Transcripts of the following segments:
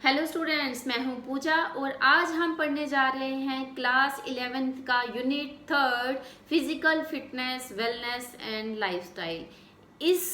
Hello students, मैं हूं पूजा और आज हम पढ़ने जा रहे हैं क्लास 11th का unit 3 physical fitness, wellness and lifestyle. इस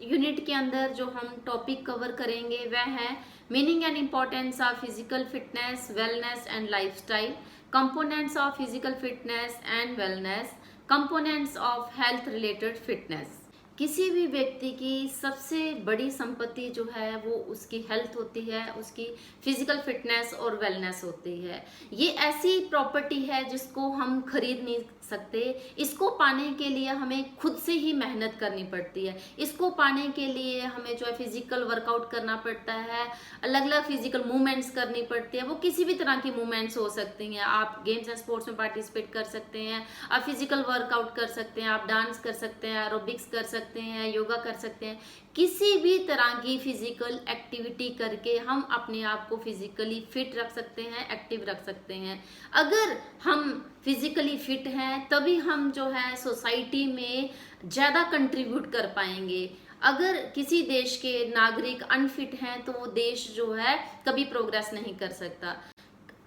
यूनिट के अंदर जो हम टॉपिक कवर करेंगे वह है meaning and importance of physical fitness, wellness and lifestyle, components of physical fitness and wellness, components of health related fitness. किसी भी व्यक्ति की सबसे बड़ी संपत्ति जो है वो उसकी हेल्थ होती है, उसकी फिजिकल फिटनेस और वेलनेस होती है। ये ऐसी प्रॉपर्टी है जिसको हम खरीद नहीं सकते। इसको पाने के लिए हमें खुद से ही मेहनत करनी पड़ती है। इसको पाने के लिए हमें जो है फिजिकल वर्कआउट करना पड़ता है, अलग अलग फिजिकल मूवमेंट्स करनी पड़ती है। वो किसी भी तरह की मूवमेंट्स हो सकती हैं। आप गेम्स एंड स्पोर्ट्स में पार्टिसिपेट कर सकते हैं, आप फिजिकल वर्कआउट कर सकते हैं, आप डांस कर सकते हैं, एरोबिक्स कर सकते हैं, योगा कर सकते हैं। किसी भी तरह की फिजिकल एक्टिविटी करके हम अपने आप को फिजिकली फिट रख सकते हैं, एक्टिव रख सकते हैं। अगर हम फिजिकली फिट हैं तभी हम जो है सोसाइटी में ज़्यादा कंट्रीब्यूट कर पाएंगे। अगर किसी देश के नागरिक अनफिट हैं तो वो देश जो है कभी प्रोग्रेस नहीं कर सकता।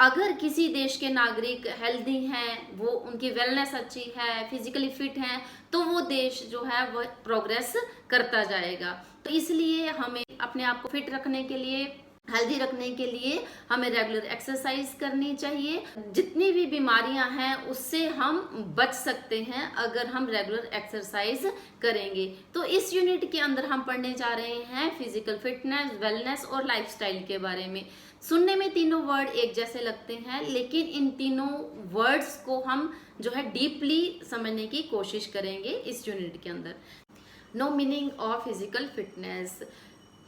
अगर किसी देश के नागरिक हेल्दी हैं, वो उनकी वेलनेस अच्छी है, फिजिकली फिट हैं, तो वो देश जो है वो प्रोग्रेस करता जाएगा। तो इसलिए हमें अपने आप को फिट रखने के लिए, हेल्दी रखने के लिए हमें रेगुलर एक्सरसाइज करनी चाहिए। जितनी भी बीमारियां हैं उससे हम बच सकते हैं अगर हम रेगुलर एक्सरसाइज करेंगे। तो इस यूनिट के अंदर हम पढ़ने जा रहे हैं फिजिकल फिटनेस, वेलनेस और लाइफस्टाइल के बारे में। सुनने में तीनों वर्ड एक जैसे लगते हैं, लेकिन इन तीनों वर्ड्स को हम जो है डीपली समझने की कोशिश करेंगे इस यूनिट के अंदर। No meaning of physical fitness.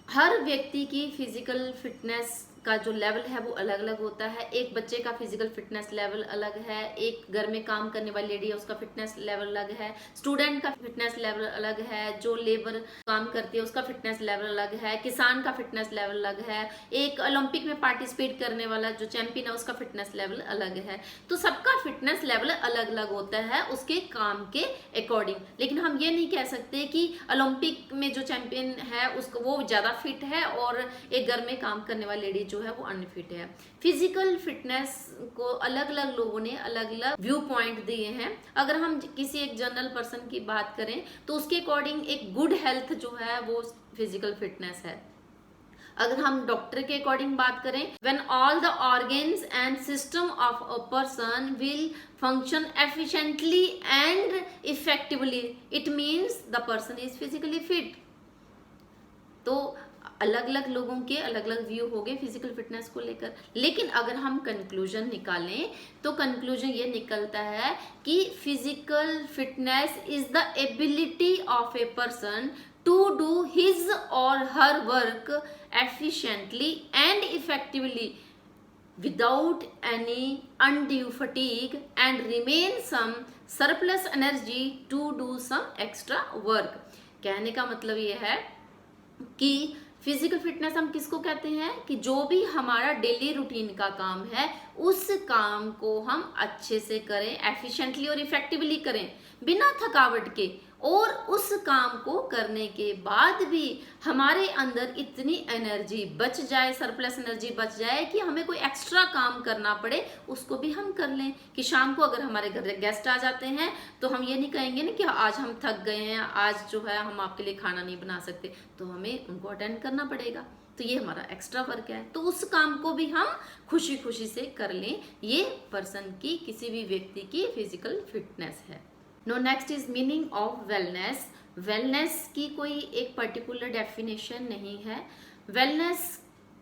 हर व्यक्ति की फिजिकल फिटनेस का जो लेवल है वो अलग अलग होता है। एक बच्चे का फिजिकल फिटनेस लेवल अलग है, एक घर में काम करने वाली लेडी है उसका फिटनेस लेवल अलग है, स्टूडेंट का फिटनेस लेवल अलग है, जो लेबर काम करती है उसका फिटनेस लेवल अलग है, किसान का फिटनेस लेवल अलग है, एक ओलंपिक में पार्टिसिपेट करने वाला जो चैंपियन है उसका फिटनेस लेवल अलग है। तो सबका फिटनेस लेवल अलग अलग होता है उसके काम के अकॉर्डिंग। लेकिन हम ये नहीं कह सकते कि ओलंपिक में जो चैंपियन है उसको वो ज्यादा फिट है और एक घर में काम करने वाली लेडी जो है वो अनफिट है। फिजिकल फिटनेस को अलग अलग लोगों ने अलग अलग व्यू पॉइंट दिए हैं। अगर हम किसी एक जनरल पर्सन की बात करें तो उसके अकॉर्डिंग एक गुड हेल्थ जो है वो फिजिकल फिटनेस है। अगर हम डॉक्टर के अकॉर्डिंग बात करें, when all the organs and system of a person will function efficiently and effectively, it means the person is physically fit. तो अलग अलग लोगों के अलग अलग व्यू हो गए फिजिकल फिटनेस को लेकर। लेकिन अगर हम कंक्लूजन निकालें तो कंक्लूजन ये निकलता है कि physical fitness is the ability of a person to do his or her work efficiently and effectively without any undue fatigue and remain some surplus energy to do some extra work। कहने का मतलब ये है कि physical fitness हम किसको कहते हैं कि जो भी हमारा डेली रूटीन का काम है उस काम को हम अच्छे से करें, एफिशिएंटली और इफेक्टिवली करें, बिना थकावट के। और उस काम को करने के बाद भी हमारे अंदर इतनी एनर्जी बच जाए, सरप्लस एनर्जी बच जाए कि हमें कोई एक्स्ट्रा काम करना पड़े, उसको भी हम कर लें। कि शाम को अगर हमारे घर गेस्ट आ जाते हैं तो हम ये नहीं कहेंगे ना कि आज हम थक गए हैं, आज जो है हम आपके लिए खाना नहीं बना सकते, तो हमें उनको अटेंड करना पड़ेगा। तो ये हमारा एक्स्ट्रा वर्क है, तो उस काम को भी हम खुशी खुशी से कर लें। ये पर्सन की, किसी भी व्यक्ति की फिजिकल फिटनेस है। Now next is meaning of wellness. Wellness की कोई एक पर्टिकुलर डेफिनेशन नहीं है। वेलनेस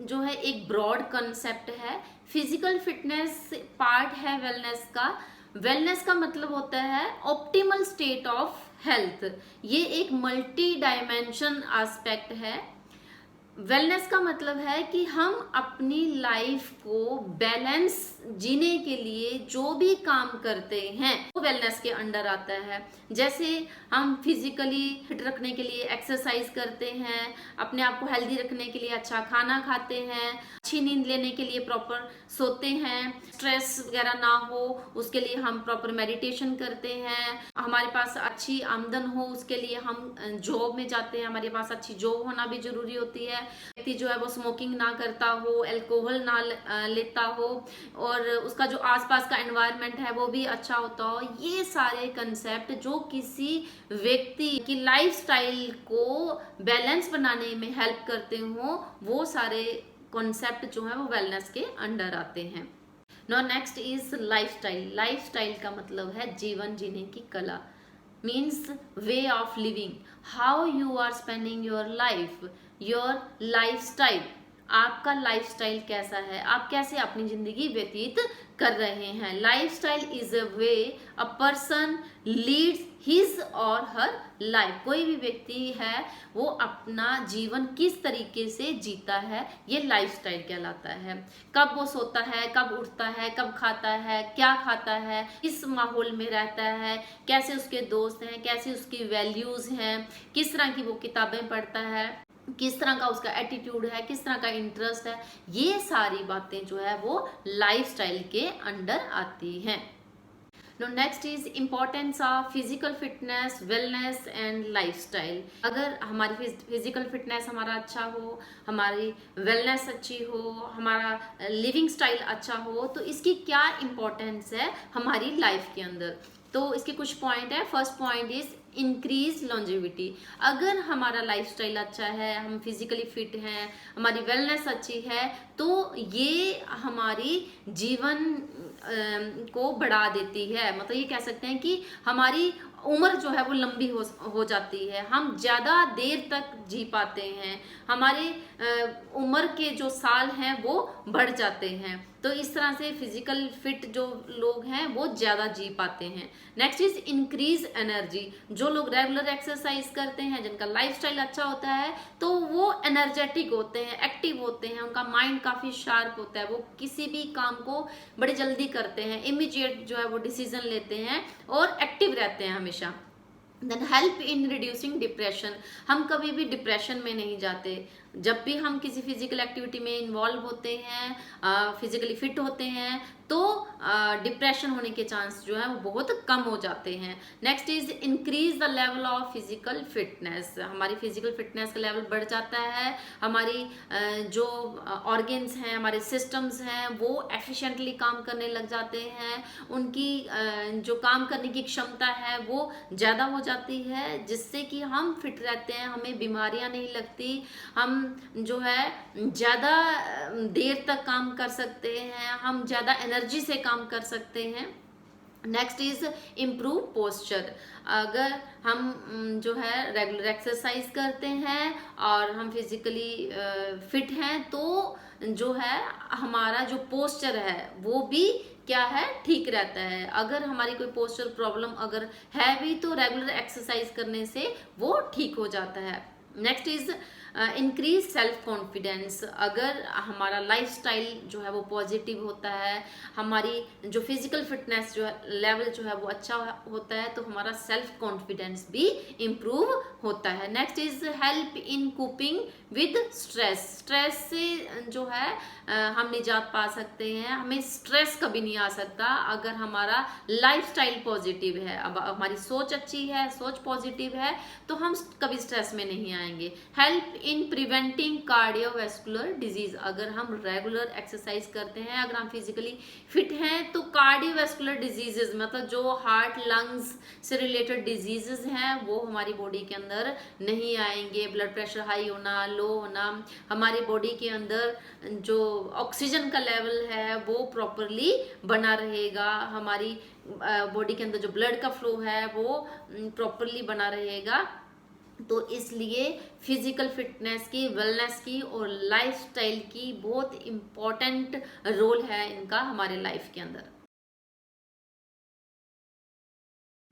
जो है एक ब्रॉड कंसेप्ट है। फिजिकल फिटनेस पार्ट है वेलनेस का। वेलनेस का मतलब होता है ऑप्टिमल स्टेट ऑफ हेल्थ। ये एक मल्टी डायमेंशन एस्पेक्ट है। वेलनेस का मतलब है कि हम अपनी लाइफ को बैलेंस जीने के लिए जो भी काम करते हैं वो वेलनेस के अंडर आता है। जैसे हम फिजिकली फिट रखने के लिए एक्सरसाइज करते हैं, अपने आप को हेल्दी रखने के लिए अच्छा खाना खाते हैं, अच्छी नींद लेने के लिए प्रॉपर सोते हैं, स्ट्रेस वगैरह ना हो उसके लिए हम प्रॉपर मेडिटेशन करते हैं, हमारे पास अच्छी आमदन हो उसके लिए हम जॉब में जाते हैं, हमारे पास अच्छी जॉब होना भी जरूरी होती है, व्यक्ति जो है वो स्मोकिंग ना करता हो, अल्कोहल ना लेता हो, और उसका जो आसपास का एनवायरनमेंट है वो भी अच्छा होता हो। ये सारे कंसेप्ट जो किसी व्यक्ति की लाइफस्टाइल को बैलेंस बनाने में हेल्प करते हो, वो सारे कॉन्सेप्ट जो है वो वेलनेस के अंडर आते हैं। Now next is lifestyle. Lifestyle का मतलब है जीवन जीने की कला, means way of living, how you are spending your life, your lifestyle. आपका लाइफस्टाइल कैसा है, आप कैसे अपनी जिंदगी व्यतीत कर रहे हैं। Lifestyle is a way a person leads his or her life. कोई भी व्यक्ति है वो अपना जीवन किस तरीके से जीता है, ये लाइफस्टाइल कहलाता है। कब वो सोता है, कब उठता है, कब खाता है, क्या खाता है, किस माहौल में रहता है, कैसे उसके दोस्त हैं, कैसे उसकी वैल्यूज हैं, किस तरह की वो किताबें पढ़ता है, किस तरह का उसका एटीट्यूड है, किस तरह का इंटरेस्ट है, ये सारी बातें जो है वो लाइफस्टाइल के अंडर आती हैं। Next is importance of physical fitness, wellness and lifestyle. अगर हमारी फिजिकल फिटनेस हमारा अच्छा हो, हमारी वेलनेस अच्छी हो, हमारा लिविंग स्टाइल अच्छा हो, तो इसकी क्या इम्पोर्टेंस है हमारी लाइफ के अंदर। तो इसके कुछ पॉइंट है। First point is increase longevity. अगर हमारा लाइफस्टाइल अच्छा है, हम फिजिकली फिट हैं, हमारी वेलनेस अच्छी है, तो ये हमारी जीवन को बढ़ा देती है। मतलब ये कह सकते हैं कि हमारी उम्र जो है वो लंबी हो जाती है, हम ज़्यादा देर तक जी पाते हैं, हमारे उम्र के जो साल हैं वो बढ़ जाते हैं। तो इस तरह से फिजिकल फिट जो लोग हैं वो ज़्यादा जी पाते हैं। Next is increase energy. जो लोग रेगुलर एक्सरसाइज करते हैं, जिनका लाइफस्टाइल अच्छा होता है, तो वो एनर्जेटिक होते हैं, एक्टिव होते हैं, उनका माइंड काफ़ी शार्प होता है, वो किसी भी काम को बड़ी जल्दी करते हैं, इमीडिएट जो है वो डिसीजन लेते हैं और एक्टिव रहते हैं हमेशा। Then help in reducing depression. हम कभी भी डिप्रेशन में नहीं जाते। जब भी हम किसी फिजिकल एक्टिविटी में इन्वॉल्व होते हैं, फिजिकली फिट होते हैं, तो डिप्रेशन होने के चांस जो है वो बहुत कम हो जाते हैं। Next is increase the level of physical fitness. हमारी फिजिकल फिटनेस का लेवल बढ़ जाता है, हमारी जो ऑर्गेन्स हैं, हमारे सिस्टम्स हैं, वो एफिशिएंटली काम करने लग जाते हैं, उनकी जो काम करने की क्षमता है वो ज़्यादा हो जाती है, जिससे कि हम फिट रहते हैं, हमें बीमारियां नहीं लगती, हम जो है ज़्यादा देर तक काम कर सकते हैं, हम ज़्यादा एनर्जी से काम कर सकते हैं। Next is improve posture. अगर हम जो है रेगुलर एक्सरसाइज करते हैं और हम फिजिकली फिट हैं, तो जो है हमारा जो पोस्चर है वो भी क्या है, ठीक रहता है। अगर हमारी कोई पोस्चर प्रॉब्लम अगर है भी, तो रेगुलर एक्सरसाइज करने से वो ठीक हो जाता है। Next is increase self confidence. अगर हमारा लाइफस्टाइल जो है वो पॉजिटिव होता है, हमारी जो फिजिकल फिटनेस जो है लेवल जो है वो अच्छा होता है, तो हमारा सेल्फ कॉन्फिडेंस भी इम्प्रूव होता है। Next is help in coping with stress. Stress से जो है हम निजात पा सकते हैं, हमें स्ट्रेस कभी नहीं आ सकता अगर हमारा लाइफस्टाइल पॉजिटिव है। अब हमारी सोच अच्छी है, सोच पॉजिटिव है, तो हम कभी स्ट्रेस में नहीं आएंगे। Help in preventing cardiovascular disease. अगर हम रेगुलर एक्सरसाइज करते हैं, अगर हम फिजिकली फिट हैं, तो कार्डियोवैस्कुलर डिजीजेस मतलब जो हार्ट लंग्स से रिलेटेड डिजीजेस हैं वो हमारी बॉडी के अंदर नहीं आएंगे। ब्लड प्रेशर हाई होना, लो होना, हमारी बॉडी के अंदर जो ऑक्सीजन का लेवल है वो प्रॉपरली बना रहेगा, हमारी बॉडी के अंदर जो ब्लड का फ्लो है वो प्रॉपरली बना रहेगा। तो इसलिए फिजिकल फिटनेस की, वेलनेस की और लाइफस्टाइल की बहुत इम्पोर्टेंट रोल है इनका हमारे लाइफ के अंदर।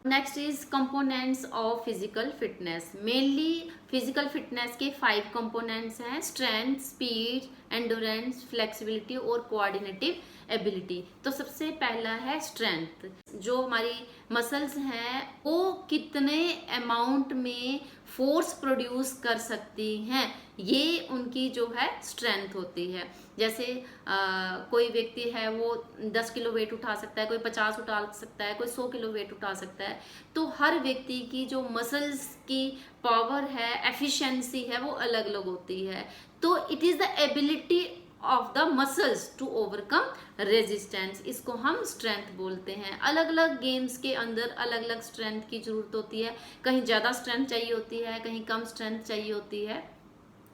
Next is components of physical fitness. Mainly physical fitness के 5 कंपोनेंट्स हैं, स्ट्रेंथ, स्पीड, एंडोरेंस, फ्लेक्सिबिलिटी और कोऑर्डिनेटिव एबिलिटी। तो सबसे पहला है स्ट्रेंथ। जो हमारी मसल्स हैं वो कितने अमाउंट में फोर्स प्रोड्यूस कर सकती हैं, ये उनकी जो है स्ट्रेंथ होती है। जैसे कोई व्यक्ति है वो 10 किलो वेट उठा सकता है, कोई 50 उठा सकता है, कोई 100 किलो वेट उठा सकता है। तो हर व्यक्ति की जो मसल्स की पावर है, एफिशिएंसी है, वो अलग अलग होती है। तो it is the ability of the muscles to overcome resistance, इसको हम स्ट्रेंथ बोलते हैं। अलग अलग गेम्स के अंदर अलग अलग स्ट्रेंथ की जरूरत होती है, कहीं ज़्यादा स्ट्रेंथ चाहिए होती है, कहीं कम स्ट्रेंथ चाहिए होती है।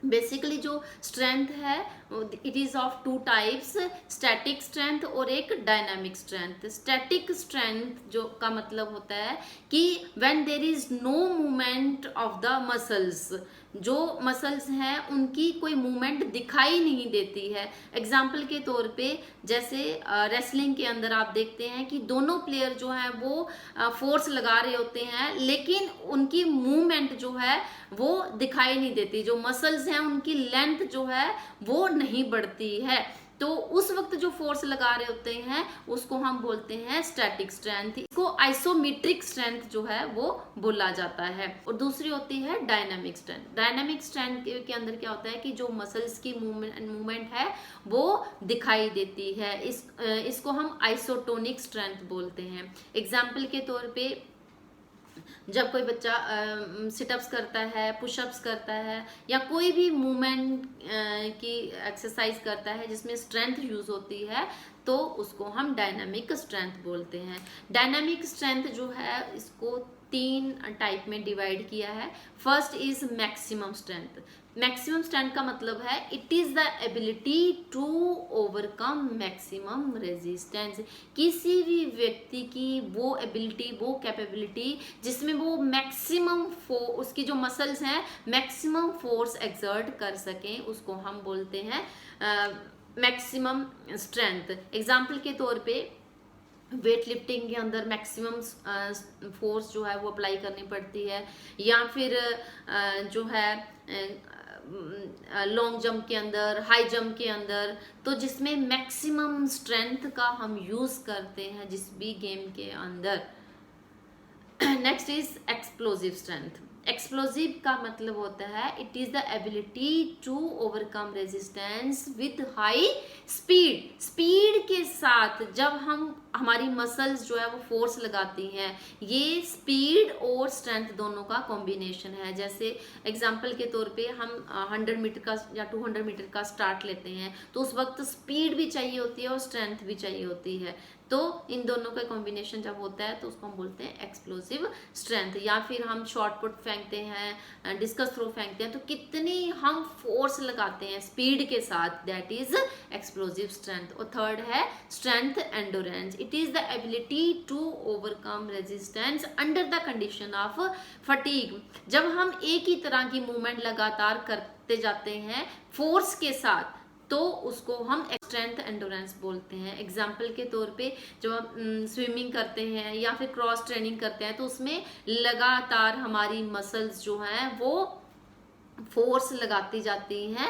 बेसिकली जो स्ट्रेंथ है it is of 2 types, static strength और एक डायनामिक स्ट्रेंथ। स्टैटिक स्ट्रेंथ जो का मतलब होता है कि when there is no movement of the muscles, जो मसल्स हैं उनकी कोई मूवमेंट दिखाई नहीं देती है। एग्जाम्पल के तौर पे जैसे रेसलिंग के अंदर आप देखते हैं कि दोनों प्लेयर जो हैं वो फोर्स लगा रहे होते हैं, लेकिन उनकी मूवमेंट जो है वो दिखाई नहीं देती। जो मसल्स हैं उनकी लेंथ जो है वो नहीं बढ़ती है। तो उस वक्त जो फोर्स लगा रहे होते हैं उसको हम बोलते हैं स्टैटिक स्ट्रेंथ। इसको आइसोमेट्रिक स्ट्रेंथ जो है वो बोला जाता है। और दूसरी होती है डायनामिक स्ट्रेंथ। डायनामिक स्ट्रेंथ के अंदर क्या होता है कि जो मसल्स की मूवमेंट है वो दिखाई देती है। इसको हम आइसोटोनिक स्ट्रेंथ बोलते हैं। एग्जाम्पल के तौर पे जब कोई बच्चा सिटअप्स करता है, पुशअप्स करता है, या कोई भी मूवमेंट की एक्सरसाइज करता है जिसमें स्ट्रेंथ यूज होती है, तो उसको हम डायनामिक स्ट्रेंथ बोलते हैं। डायनामिक स्ट्रेंथ जो है इसको 3 टाइप में डिवाइड किया है। First is maximum strength. Maximum strength का मतलब है it is the ability to overcome maximum resistance. किसी भी व्यक्ति की वो एबिलिटी, वो कैपेबिलिटी जिसमें वो मैक्सिमम उसकी जो मसल्स हैं मैक्सिमम फोर्स एक्सर्ट कर सकें, उसको हम बोलते हैं मैक्सिमम स्ट्रेंथ। एग्जाम्पल के तौर पे वेट लिफ्टिंग के अंदर मैक्सिमम फोर्स जो है वो अप्लाई करनी पड़ती है, या फिर जो है लॉन्ग जंप के अंदर, हाई जंप के अंदर, तो जिसमें मैक्सिमम स्ट्रेंथ का हम यूज करते हैं जिस भी गेम के अंदर। Next is explosive strength. Explosive का मतलब होता है it is the ability to overcome resistance with high speed. Speed के साथ जब हमारी मसल्स जो है वो फोर्स लगाती हैं, ये स्पीड और स्ट्रेंथ दोनों का कॉम्बिनेशन है। जैसे एग्जांपल के तौर पे हम 100 मीटर का या 200 मीटर का स्टार्ट लेते हैं, तो उस वक्त स्पीड भी चाहिए होती है और स्ट्रेंथ भी चाहिए होती है। तो इन दोनों का कॉम्बिनेशन जब होता है तो उसको हम बोलते हैं एक्सप्लोसिव स्ट्रेंथ। या फिर हम शॉर्ट पुट फेंकते हैं, डिस्कस थ्रो फेंकते हैं, तो कितनी हम फोर्स लगाते हैं स्पीड के साथ, दैट इज एक्सप्लोसिव स्ट्रेंथ। और थर्ड है strength endurance. It is the ability to overcome resistance under the condition of fatigue. जब हम एक ही तरह की मूवमेंट लगातार करते जाते हैं फोर्स के साथ, तो उसको हम स्ट्रेंथ एंडोरेंस बोलते हैं। एग्जाम्पल के तौर पे जब हम स्विमिंग करते हैं या फिर क्रॉस ट्रेनिंग करते हैं, तो उसमें लगातार हमारी मसल्स जो हैं वो फोर्स लगाती जाती हैं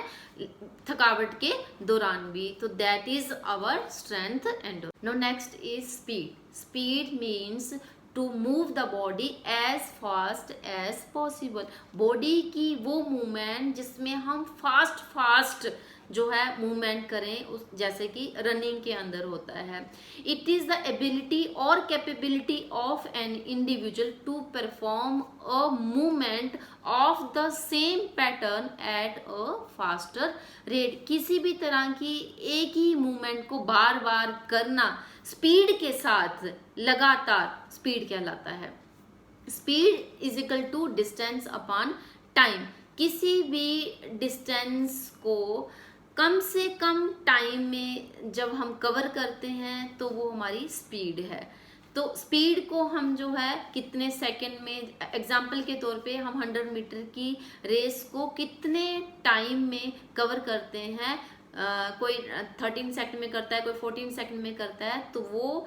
थकावट के दौरान भी। तो that is our strength endurance. Now next is speed. Speed means to move the body as fast as possible. Body की वो मूवमेंट जिसमें हम फास्ट जो है मूवमेंट करें, उस जैसे कि रनिंग के अंदर होता है। इट इज द एबिलिटी और capability of an individual to perform a movement of the same pattern at a faster rate. किसी भी तरह की एक ही मूवमेंट को बार बार करना स्पीड के साथ, लगातार, स्पीड कहलाता है। Speed is equal to distance upon time. किसी भी डिस्टेंस को कम से कम टाइम में जब हम कवर करते हैं तो वो हमारी स्पीड है। तो स्पीड को हम जो है कितने सेकंड में, एग्जाम्पल के तौर पे हम 100 मीटर की रेस को कितने टाइम में कवर करते हैं, कोई 13 सेकंड में करता है, कोई 14 सेकंड में करता है, तो वो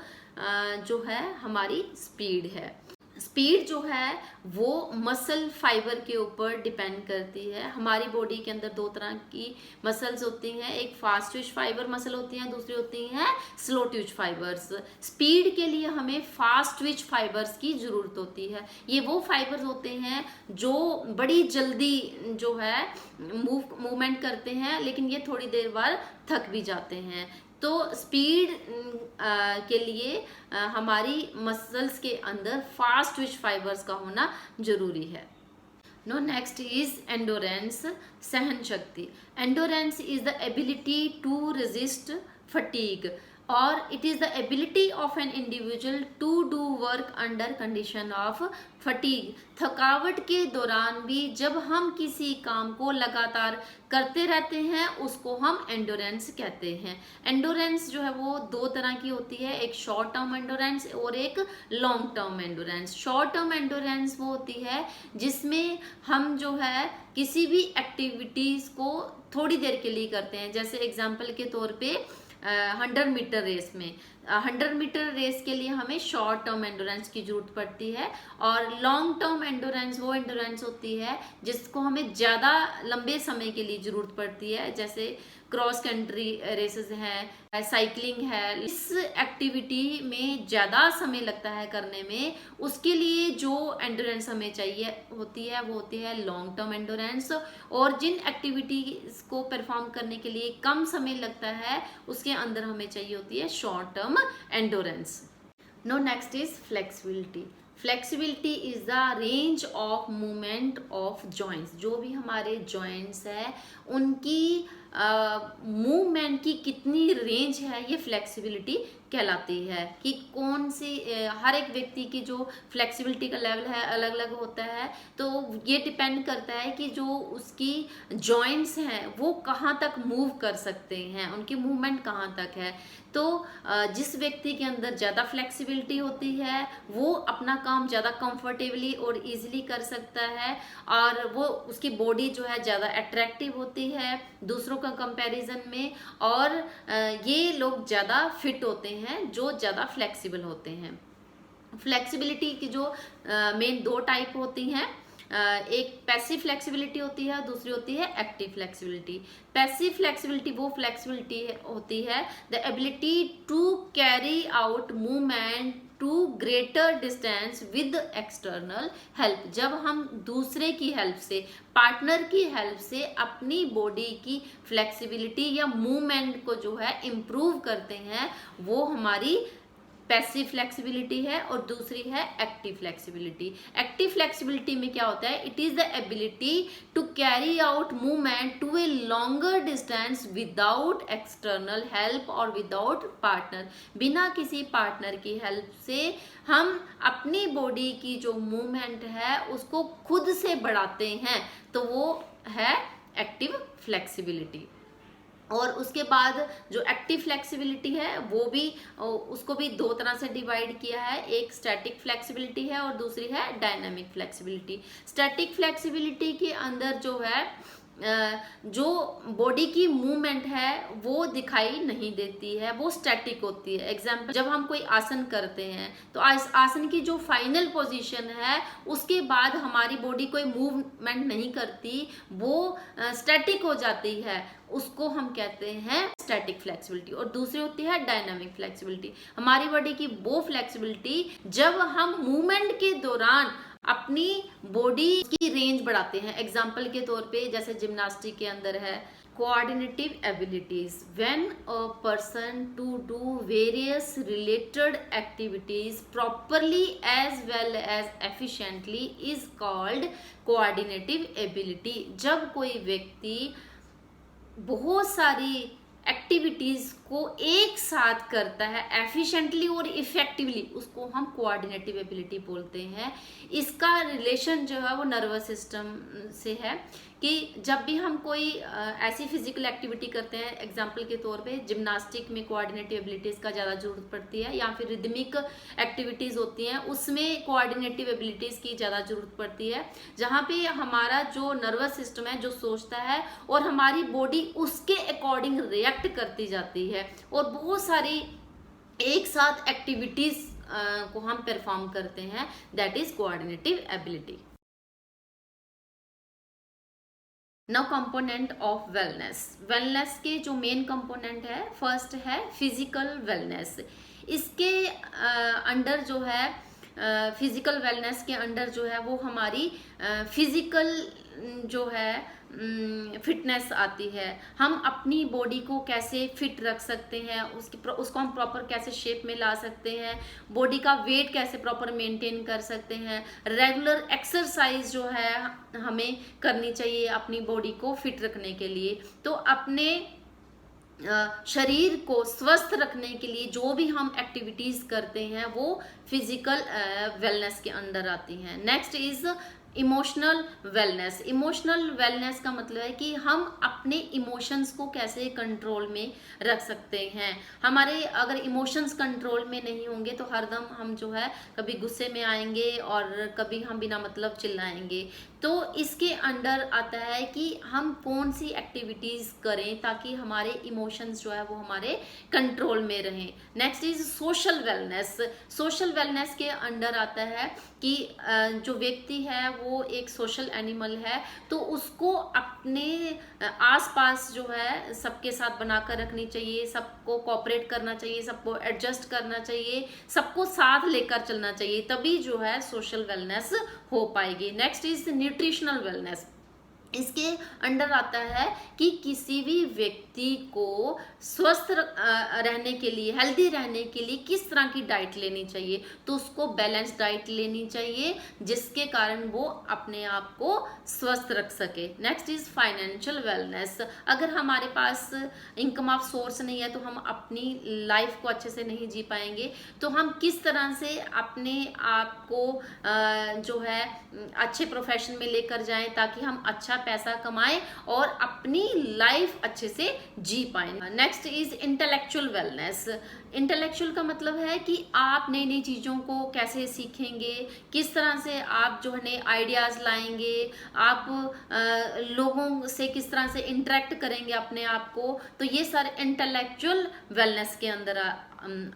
जो है हमारी स्पीड है। स्पीड जो है वो मसल फाइबर के ऊपर डिपेंड करती है। हमारी बॉडी के अंदर दो तरह की मसल्स होती हैं, एक फास्ट ट्विच फाइबर मसल होती हैं, दूसरी होती हैं स्लो ट्विच फाइबर्स। स्पीड के लिए हमें फास्ट ट्विच फाइबर्स की ज़रूरत होती है। ये वो फाइबर्स होते हैं जो बड़ी जल्दी जो है मूवमेंट करते हैं, लेकिन ये थोड़ी देर बाद थक भी जाते हैं। तो स्पीड के लिए हमारी मसल्स के अंदर फास्ट ट्विच फाइबर्स का होना जरूरी है। नो नेक्स्ट इज एंडोरेंस, सहन शक्ति। Endurance is the ability to resist fatigue और it is the ability of an individual to do work under condition of fatigue. थकावट के दौरान भी जब हम किसी काम को लगातार करते रहते हैं उसको हम एंडोरेंस कहते हैं। एंडोरेंस जो है वो दो तरह की होती है, एक शॉर्ट टर्म एंडोरेंस और एक long term endurance. Short term endurance वो होती है जिसमें हम जो है किसी भी एक्टिविटीज को थोड़ी देर के लिए करते हैं। जैसे एग्जाम्पल के तौर पे 100 मीटर रेस में 100 मीटर रेस के लिए हमें शॉर्ट टर्म एंडोरेंस की जरूरत पड़ती है, और लॉन्ग टर्म एंडोरेंस वो एंडोरेंस होती है जिसको हमें ज़्यादा लंबे समय के लिए जरूरत पड़ती है। जैसे क्रॉस कंट्री रेसेस हैं, साइकिलिंग है। इस एक्टिविटी में ज़्यादा समय लगता है करने में, उसके लिए जो एंडोरेंस हमें चाहिए होती है वो होती है लॉन्ग टर्म एंडोरेंस। और जिन एक्टिविटीज़ को परफॉर्म करने के लिए कम समय लगता है उसके अंदर हमें चाहिए होती है short term endurance. Now next is flexibility. Flexibility is the range of movement of joints. जो भी हमारे जॉइंट्स है उनकी मूवमेंट की कितनी रेंज है ये फ्लेक्सिबिलिटी कहलाती है। कि कौन सी हर एक व्यक्ति की जो फ्लेक्सिबिलिटी का लेवल है अलग अलग होता है, तो ये डिपेंड करता है कि जो उसकी जॉइंट्स हैं वो कहाँ तक मूव कर सकते हैं, उनकी मूवमेंट कहाँ तक है। तो जिस व्यक्ति के अंदर ज़्यादा फ्लेक्सिबिलिटी होती है वो अपना काम ज़्यादा कंफर्टेबली और इजीली कर सकता है, और वो उसकी बॉडी जो है ज़्यादा अट्रैक्टिव होती है दूसरों का कंपैरिजन में, और ये लोग ज़्यादा फिट होते हैं जो ज़्यादा फ्लेक्सिबल होते हैं। फ्लेक्सिबिलिटी की जो मेन दो टाइप होती हैं, एक पैसिव फ्लेक्सिबिलिटी होती है, दूसरी होती है एक्टिव फ्लेक्सिबिलिटी। पैसिव फ्लेक्सिबिलिटी वो फ्लेक्सिबिलिटी होती है the ability to carry out movement to greater distance with external help. जब हम दूसरे की हेल्प से, पार्टनर की हेल्प से अपनी बॉडी की फ्लेक्सिबिलिटी या मूवमेंट को जो है इम्प्रूव करते हैं, वो हमारी पैसिव फ्लेक्सिबिलिटी है। और दूसरी है एक्टिव फ्लेक्सिबिलिटी। एक्टिव फ्लेक्सिबिलिटी में क्या होता है, it is the ability to carry out movement to a longer distance without external help और विदाउट पार्टनर। बिना किसी पार्टनर की हेल्प से हम अपनी बॉडी की जो मूवमेंट है उसको खुद से बढ़ाते हैं, तो वो है एक्टिव फ्लेक्सिबिलिटी। और उसके बाद जो एक्टिव फ्लेक्सिबिलिटी है वो भी, उसको भी दो तरह से डिवाइड किया है, एक स्टैटिक फ्लेक्सिबिलिटी है और दूसरी है डायनामिक फ्लेक्सिबिलिटी। स्टैटिक फ्लेक्सिबिलिटी के अंदर जो है जो बॉडी की मूवमेंट है वो दिखाई नहीं देती है, वो स्टैटिक होती है। एग्जाम्पल, जब हम कोई आसन करते हैं तो आसन की जो फाइनल पोजीशन है उसके बाद हमारी बॉडी कोई मूवमेंट नहीं करती, वो स्टैटिक हो जाती है, उसको हम कहते हैं स्टैटिक फ्लेक्सिबिलिटी। और दूसरी होती है डायनामिक फ्लेक्सिबिलिटी। हमारी बॉडी की वो फ्लेक्सिबिलिटी जब हम मूवमेंट के दौरान अपनी बॉडी की रेंज बढ़ाते हैं। एग्जाम्पल के तौर पे जैसे जिम्नास्टिक के अंदर है coordinative abilities, when a person to do various related activities properly as well as efficiently is called coordinative ability. जब कोई व्यक्ति बहुत सारी एक्टिविटीज को एक साथ करता है एफिशिएंटली और इफेक्टिवली, उसको हम कोऑर्डिनेटिव एबिलिटी बोलते हैं। इसका रिलेशन जो है वो नर्वस सिस्टम से है कि जब भी हम कोई ऐसी फिजिकल एक्टिविटी करते हैं, एग्जांपल के तौर पे जिम्नास्टिक में कोऑर्डिनेटिव एबिलिटीज़ का ज़्यादा जरूरत पड़ती है, या फिर रिदमिक एक्टिविटीज़ होती हैं उसमें कोऑर्डिनेटिव एबिलिटीज़ की ज़्यादा जरूरत पड़ती है, जहाँ पे हमारा जो नर्वस सिस्टम है जो सोचता है और हमारी बॉडी उसके अकॉर्डिंग रिएक्ट करती जाती है, और बहुत सारी एक साथ एक्टिविटीज़ को हम परफॉर्म करते हैं, that is coordinative ability. Now component of wellness. Wellness के जो मेन कंपोनेंट है, फर्स्ट है फिजिकल वेलनेस। इसके अंडर जो है फिजिकल वेलनेस के अंडर जो है वो हमारी फिजिकल जो है फिटनेस आती है। हम अपनी बॉडी को कैसे फिट रख सकते हैं, उसको हम प्रॉपर कैसे शेप में ला सकते हैं, बॉडी का वेट कैसे प्रॉपर मेंटेन कर सकते हैं, रेगुलर एक्सरसाइज जो है हमें करनी चाहिए अपनी बॉडी को फिट रखने के लिए। तो अपने शरीर को स्वस्थ रखने के लिए जो भी हम एक्टिविटीज करते हैं वो फिजिकल वेलनेस के अंदर आती हैं। Next is emotional wellness. Emotional wellness का मतलब है कि हम अपने इमोशंस को कैसे कंट्रोल में रख सकते हैं। हमारे अगर इमोशंस कंट्रोल में नहीं होंगे तो हरदम हम जो है कभी गुस्से में आएंगे और कभी हम बिना मतलब चिल्लाएंगे। तो इसके अंडर आता है कि हम कौन सी एक्टिविटीज करें ताकि हमारे इमोशंस जो है वो हमारे कंट्रोल में रहें। Next is social wellness. Social wellness के अंडर आता है कि जो व्यक्ति है वो एक सोशल एनिमल है, तो उसको अपने आसपास जो है सबके साथ बनाकर रखनी चाहिए, सबको कोऑपरेट करना चाहिए, सबको एडजस्ट करना चाहिए, सबको साथ लेकर चलना चाहिए, तभी जो है सोशल वेलनेस हो पाएगी। Next is nutritional wellness. इसके अंडर आता है कि किसी भी व्यक्ति को स्वस्थ रहने के लिए, हेल्दी रहने के लिए किस तरह की डाइट लेनी चाहिए। तो उसको बैलेंस डाइट लेनी चाहिए जिसके कारण वो अपने आप को स्वस्थ रख सके। Next is financial wellness. अगर हमारे पास इनकम ऑफ सोर्स नहीं है तो हम अपनी लाइफ को अच्छे से नहीं जी पाएंगे। तो हम किस तरह से अपने आप को जो है अच्छे प्रोफेशन में लेकर जाएं ताकि हम अच्छा पैसा कमाएं और अपनी लाइफ अच्छे से जी पाएं। Next is intellectual wellness. Intellectual का मतलब है कि आप नई नई चीज़ों को कैसे सीखेंगे, किस तरह से आप जो है नए आइडियाज़ लाएंगे, आप लोगों से किस तरह से इंटरेक्ट करेंगे अपने आप को। तो ये सारे इंटेलेक्चुअल वेलनेस के अंदर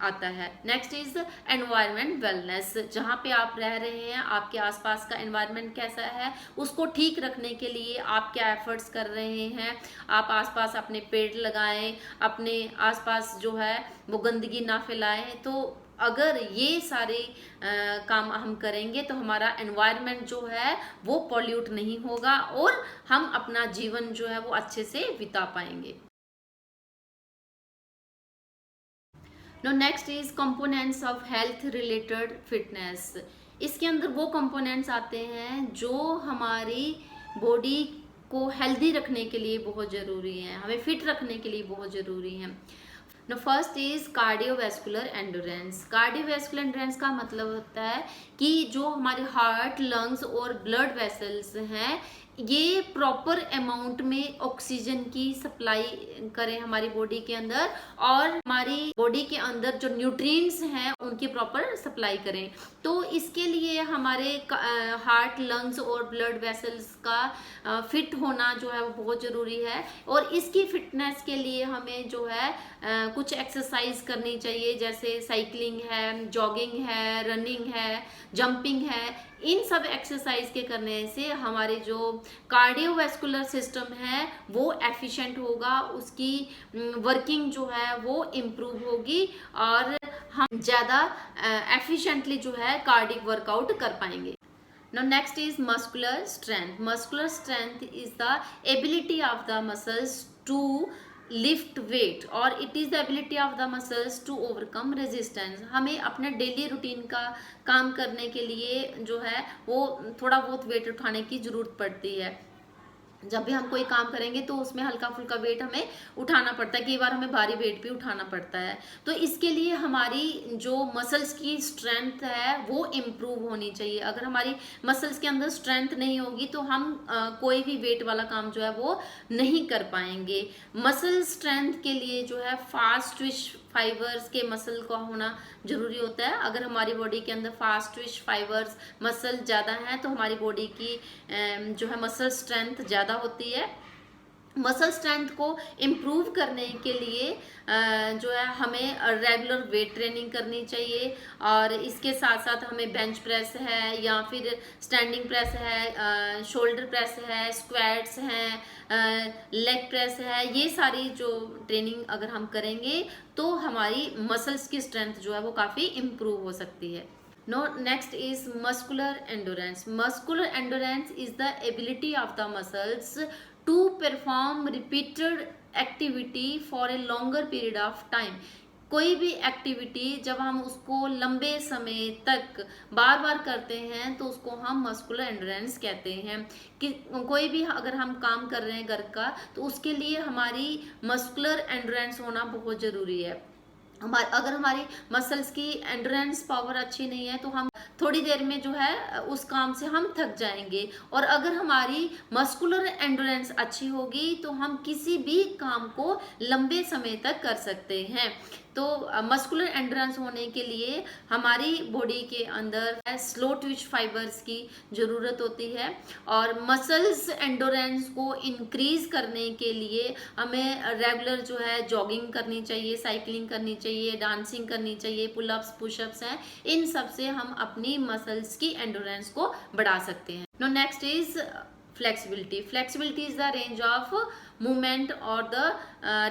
आता है। Next is environment wellness. जहाँ पे आप रह रहे हैं, आपके आसपास का एनवायरनमेंट कैसा है, उसको ठीक रखने के लिए आप क्या एफर्ट्स कर रहे हैं। आप आसपास अपने पेड़ लगाएं, अपने आसपास जो है वो गंदगी ना फैलाएं। तो अगर ये सारे काम हम करेंगे तो हमारा एनवायरनमेंट जो है वो पॉल्यूट नहीं होगा और हम अपना जीवन जो है वो अच्छे से बिता पाएंगे। Now next is components of health related fitness. इसके अंदर वो कंपोनेंट्स आते हैं जो हमारी बॉडी को हेल्दी रखने के लिए बहुत ज़रूरी हैं, हमें फिट रखने के लिए बहुत ज़रूरी हैं। Now first is cardiovascular endurance. Cardiovascular endurance का मतलब होता है कि जो हमारे हार्ट, लंग्स और ब्लड वेसल्स हैं ये प्रॉपर अमाउंट में ऑक्सीजन की सप्लाई करें हमारी बॉडी के अंदर, और हमारी बॉडी के अंदर जो न्यूट्रिएंट्स हैं उनकी प्रॉपर सप्लाई करें। तो इसके लिए हमारे हार्ट, लंग्स और ब्लड वेसल्स का फिट होना जो है वो बहुत ज़रूरी है। और इसकी फिटनेस के लिए हमें जो है कुछ एक्सरसाइज करनी चाहिए, जैसे साइकिलिंग है, जॉगिंग है, रनिंग है, जंपिंग है। इन सब एक्सरसाइज के करने से हमारे जो कार्डियोवैस्कुलर सिस्टम है वो एफिशिएंट होगा, उसकी वर्किंग जो है वो इम्प्रूव होगी और हम ज़्यादा एफिशिएंटली जो है कार्डिक वर्कआउट कर पाएंगे। Now next is muscular strength. Muscular strength is the ability of the muscles to lift weight और it is the ability of the muscles to overcome resistance. हमें अपने डेली रूटीन का काम करने के लिए जो है वो थोड़ा बहुत वेट उठाने की ज़रूरत पड़ती है। जब भी हम कोई काम करेंगे तो उसमें हल्का फुल्का वेट हमें उठाना पड़ता है, कई बार हमें भारी वेट भी उठाना पड़ता है। तो इसके लिए हमारी जो मसल्स की स्ट्रेंथ है वो इम्प्रूव होनी चाहिए। अगर हमारी मसल्स के अंदर स्ट्रेंथ नहीं होगी तो हम कोई भी वेट वाला काम जो है वो नहीं कर पाएंगे। मसल स्ट्रेंथ के लिए जो है फास्ट ट्विच फाइबर्स के मसल का होना जरूरी होता है। अगर हमारी बॉडी के अंदर फास्ट ट्विच फाइबर्स मसल ज़्यादा हैं तो हमारी बॉडी की जो है मसल स्ट्रेंथ ज़्यादा होती है। मसल स्ट्रेंथ को इम्प्रूव करने के लिए जो है हमें रेगुलर वेट ट्रेनिंग करनी चाहिए, और इसके साथ साथ हमें बेंच प्रेस है या फिर स्टैंडिंग प्रेस है, शोल्डर प्रेस है, स्क्वाट्स हैं, लेग प्रेस है, ये सारी जो ट्रेनिंग अगर हम करेंगे तो हमारी मसल्स की स्ट्रेंथ जो है वो काफ़ी इम्प्रूव हो सकती है। Now next is muscular endurance. Muscular endurance is the ability of the muscles to perform repeated activity for a longer period of time. कोई भी एक्टिविटी जब हम उसको लंबे समय तक बार बार करते हैं तो उसको हम मस्कुलर एंडोरेंस कहते हैं। कि कोई भी अगर हम काम कर रहे हैं घर का, तो उसके लिए हमारी मस्कुलर एंडोरेंस होना बहुत ज़रूरी है। अगर हमारी मसल्स की एंडोरेंस पावर अच्छी नहीं है तो हम थोड़ी देर में जो है उस काम से हम थक जाएंगे, और अगर हमारी मस्कुलर एंडोरेंस अच्छी होगी तो हम किसी भी काम को लंबे समय तक कर सकते हैं। तो मस्कुलर एंडोरेंस होने के लिए हमारी बॉडी के अंदर स्लो ट्विच फाइबर्स की ज़रूरत होती है, और मसल्स एंडोरेंस को इंक्रीज करने के लिए हमें रेगुलर जो है जॉगिंग करनी चाहिए, साइकिलिंग करनी चाहिए, डांसिंग करनी चाहिए, पुलअप्स पुशअप्स हैं, इन सब से हम अपनी मसल्स की एंडोरेंस को बढ़ा सकते हैं। Now next is flexibility. Flexibility is the range of movement or the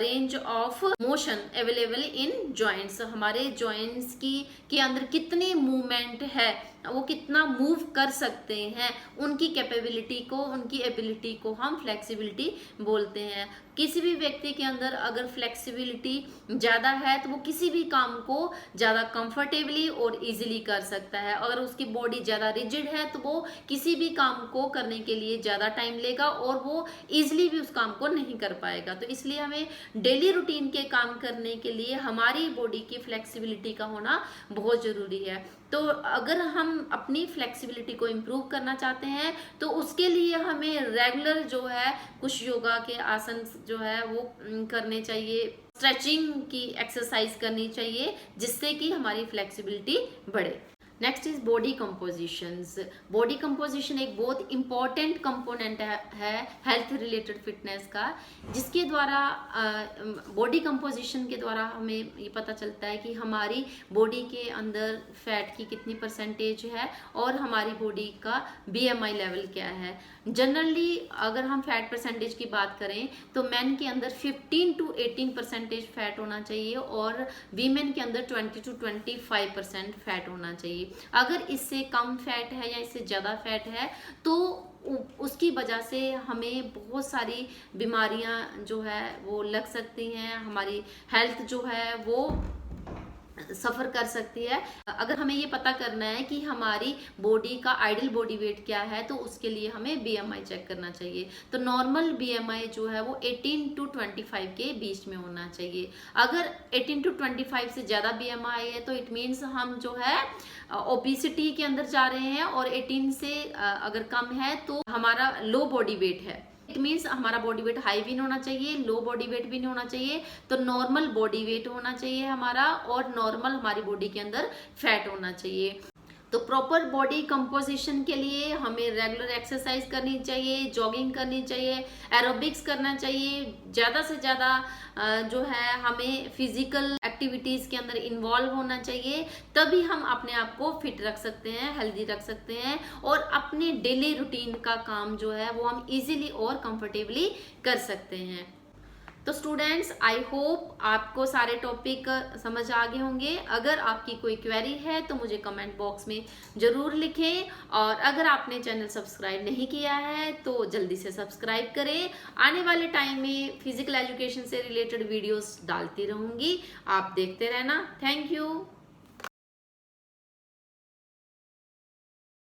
range of motion available in joints. हमारे joints की के अंदर कितनी मूवमेंट है, वो कितना मूव कर सकते हैं, उनकी कैपेबिलिटी को, उनकी एबिलिटी को हम फ्लेक्सिबिलिटी बोलते हैं। किसी भी व्यक्ति के अंदर अगर फ्लेक्सिबिलिटी ज़्यादा है तो वो किसी भी काम को ज़्यादा कंफर्टेबली और इजीली कर सकता है। अगर उसकी बॉडी ज़्यादा रिजिड है तो वो किसी भी काम को करने के लिए ज़्यादा टाइम लेगा और वो इजीली भी उस काम को नहीं कर पाएगा। तो इसलिए हमें डेली रूटीन के काम करने के लिए हमारी बॉडी की फ्लेक्सिबिलिटी का होना बहुत ज़रूरी है। तो अगर हम अपनी फ्लेक्सिबिलिटी को इम्प्रूव करना चाहते हैं तो उसके लिए हमें रेगुलर जो है कुछ योगा के आसन जो है वो करने चाहिए, स्ट्रेचिंग की एक्सरसाइज करनी चाहिए, जिससे कि हमारी फ्लेक्सिबिलिटी बढ़े। Next is body compositions. Body composition एक बहुत इंपॉर्टेंट कंपोनेंट है हेल्थ रिलेटेड फिटनेस का, जिसके द्वारा बॉडी कंपोजिशन के द्वारा हमें ये पता चलता है कि हमारी बॉडी के अंदर फैट की कितनी परसेंटेज है और हमारी बॉडी का BMI लेवल क्या है। जनरली अगर हम फैट परसेंटेज की बात करें तो मैन के अंदर 15 to 18% फैट होना चाहिए और वीमेन के अंदर 20 to 25% फैट होना चाहिए। अगर इससे कम फैट है या इससे ज़्यादा फैट है तो उसकी वजह से हमें बहुत सारी बीमारियां जो है वो लग सकती हैं, हमारी हेल्थ जो है वो सफ़र कर सकती है। अगर हमें ये पता करना है कि हमारी बॉडी का आइडियल बॉडी वेट क्या है तो उसके लिए हमें BMI चेक करना चाहिए। तो नॉर्मल BMI जो है वो 18 to 25 के बीच में होना चाहिए। अगर 18 to 25 से ज़्यादा BMI है तो इट मीन्स हम जो है ओबेसिटी के अंदर जा रहे हैं, और 18 से अगर कम है तो हमारा लो बॉडी वेट है। इट मीन्स हमारा बॉडी वेट हाई भी नहीं होना चाहिए, लो बॉडी वेट भी नहीं होना चाहिए, तो नॉर्मल बॉडी वेट होना चाहिए हमारा, और नॉर्मल हमारी बॉडी के अंदर फैट होना चाहिए। तो प्रॉपर बॉडी कंपोजिशन के लिए हमें रेगुलर एक्सरसाइज करनी चाहिए, जॉगिंग करनी चाहिए, एरोबिक्स करना चाहिए, ज़्यादा से ज़्यादा जो है हमें फिजिकल एक्टिविटीज़ के अंदर इन्वॉल्व होना चाहिए। तभी हम अपने आप को फिट रख सकते हैं, हेल्दी रख सकते हैं, और अपने डेली रूटीन का काम जो है वो हम इजीली और कंफर्टेबली कर सकते हैं। तो स्टूडेंट्स, आई होप आपको सारे टॉपिक समझ आ गए होंगे। अगर आपकी कोई क्वेरी है तो मुझे कमेंट बॉक्स में ज़रूर लिखें, और अगर आपने चैनल सब्सक्राइब नहीं किया है तो जल्दी से सब्सक्राइब करें। आने वाले टाइम में फिजिकल एजुकेशन से रिलेटेड वीडियोस डालती रहूँगी, आप देखते रहना। Thank you.